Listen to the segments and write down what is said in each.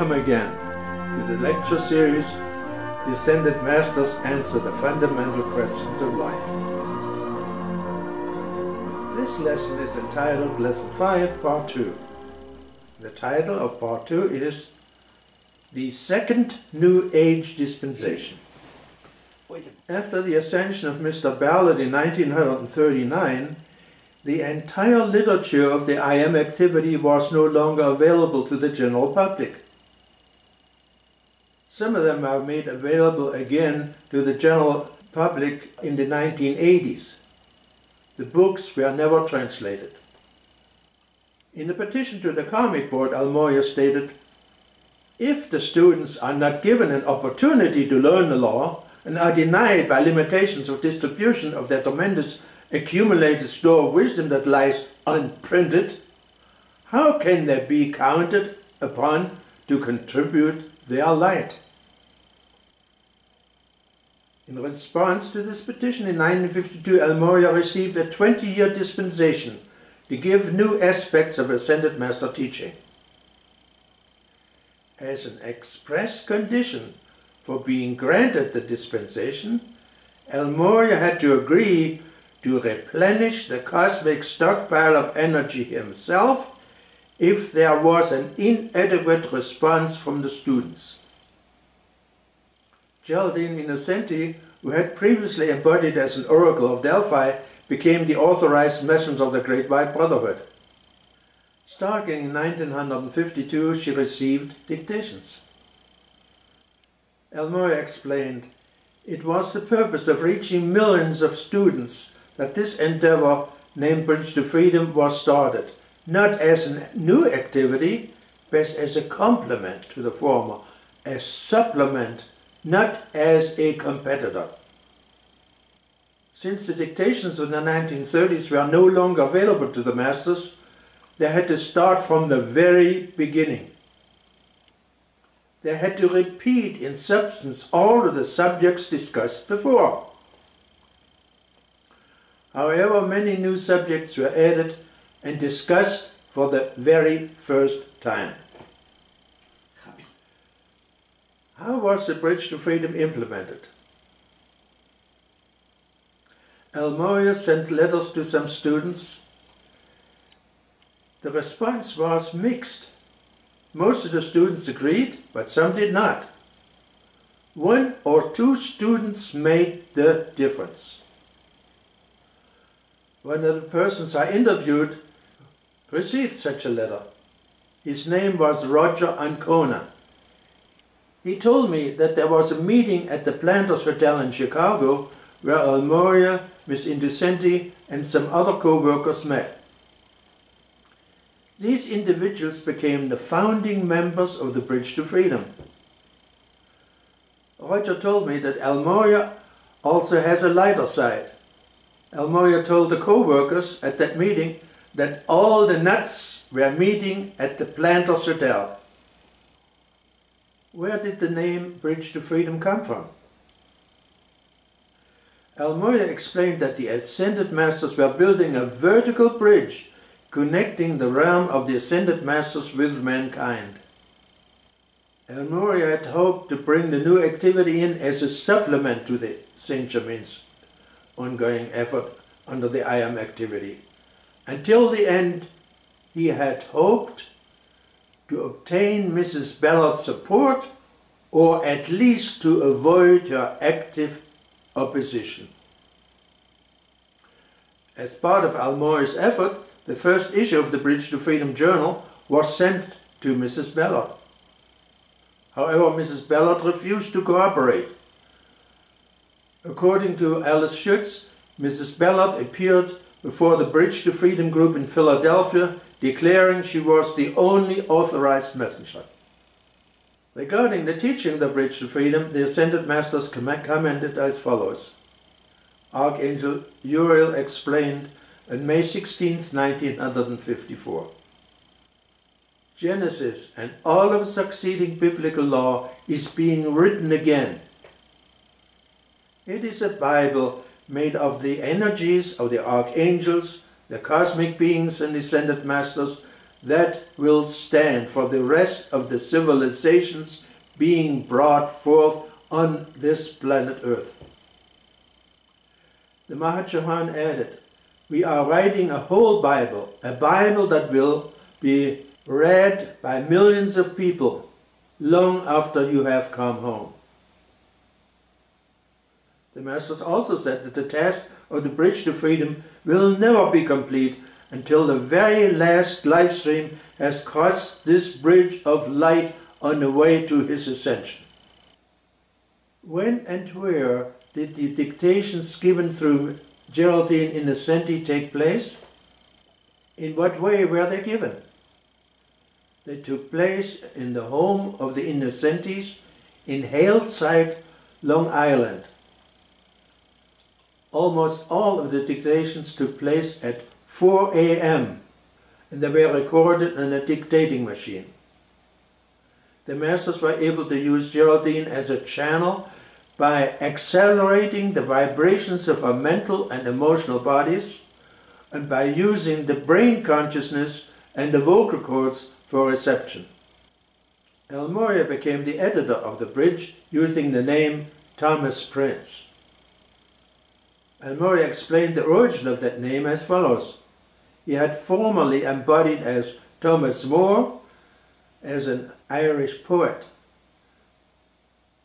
Welcome again to the lecture series, The Ascended Masters Answer the Fundamental Questions of Life. This lesson is entitled Lesson 5, Part 2. The title of Part 2 is The Second New Age Dispensation. After the ascension of Mr. Ballard in 1939, the entire literature of the I Am activity was no longer available to the general public. Some of them are made available again to the general public in the 1980s. The books were never translated. In a petition to the Karmic Board, Almoria stated, "If the students are not given an opportunity to learn the law and are denied by limitations of distribution of their tremendous accumulated store of wisdom that lies unprinted, how can they be counted upon to contribute their light?" In response to this petition in 1952, Almoria received a 20-year dispensation to give new aspects of Ascended Master teaching. As an express condition for being granted the dispensation, Almoria had to agree to replenish the cosmic stockpile of energy himself if there was an inadequate response from the students. Geraldine Innocenti, who had previously embodied as an oracle of Delphi, became the authorized messenger of the Great White Brotherhood. Starting in 1952, she received dictations. Almoria explained, "It was the purpose of reaching millions of students that this endeavor, named Bridge to Freedom, was started, not as a new activity, but as a complement to the former, as supplement, not as a competitor." Since the dictations of the 1930s were no longer available to the masters, they had to start from the very beginning. They had to repeat in substance all of the subjects discussed before. However, many new subjects were added and discussed for the very first time. How was the Bridge to Freedom implemented? Almoria sent letters to some students. The response was mixed. Most of the students agreed, but some did not. One or two students made the difference. One of the persons I interviewed received such a letter. His name was Roger Ancona. He told me that there was a meeting at the Planters Hotel in Chicago where Almoria, Miss Innocenti, and some other co-workers met. These individuals became the founding members of the Bridge to Freedom. Roger told me that Almoria also has a lighter side. Almoria told the co-workers at that meeting that all the nuts were meeting at the Planters Hotel. Where did the name Bridge to Freedom come from? Almoria explained that the Ascended Masters were building a vertical bridge connecting the realm of the Ascended Masters with mankind. Almoria had hoped to bring the new activity in as a supplement to the St. Germain's ongoing effort under the I Am activity. Until the end, he had hoped to obtain Mrs. Ballard's support, or at least to avoid her active opposition. As part of Almoria's effort, the first issue of the Bridge to Freedom journal was sent to Mrs. Ballard. However, Mrs. Ballard refused to cooperate. According to Alice Schutz, Mrs. Ballard appeared before the Bridge to Freedom group in Philadelphia, declaring she was the only authorized messenger. Regarding the teaching of the Bridge to Freedom, the Ascended Masters commented as follows. Archangel Uriel explained on May 16, 1954. Genesis and all of succeeding biblical law is being written again. It is a Bible made of the energies of the archangels, the cosmic beings and Ascended Masters, that will stand for the rest of the civilizations being brought forth on this planet Earth. The Mahachohan added, "We are writing a whole Bible, a Bible that will be read by millions of people long after you have come home." The Masters also said that the task of the Bridge to Freedom will never be complete until the very last live stream has crossed this bridge of light on the way to his ascension. When and where did the dictations given through Geraldine Innocenti take place? In what way were they given? They took place in the home of the Innocentis in Haleside, Long Island. Almost all of the dictations took place at 4 a.m. and they were recorded on a dictating machine. The Masters were able to use Geraldine as a channel by accelerating the vibrations of our mental and emotional bodies and by using the brain consciousness and the vocal cords for reception. El Morya became the editor of the Bridge using the name Thomas Prince. El Morya explained the origin of that name as follows. He had formerly embodied as Thomas More, as an Irish poet.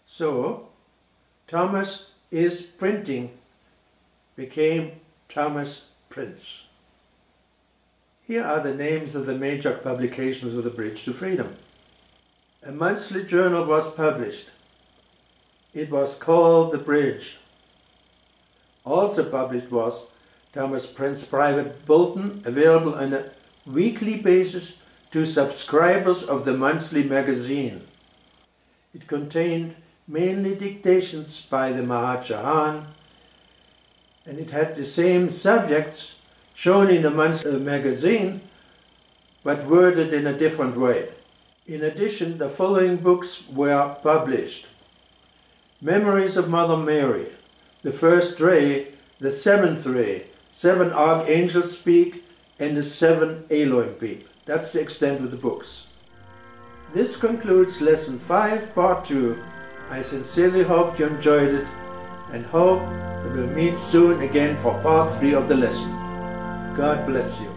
So, Thomas is printing became Thomas Prince. Here are the names of the major publications of the Bridge to Freedom. A monthly journal was published. It was called The Bridge. Also published was Thomas Prince Private Bulletin, available on a weekly basis to subscribers of the monthly magazine. It contained mainly dictations by the Mahachohan, and it had the same subjects shown in the monthly magazine, but worded in a different way. In addition, the following books were published: Memories of Mother Mary, The First Ray, The Seventh Ray, Seven Archangels Speak, and The Seven Elohim Peep. That's the extent of the books. This concludes Lesson 5, Part 2. I sincerely hope you enjoyed it and hope that we'll meet soon again for Part 3 of the lesson. God bless you.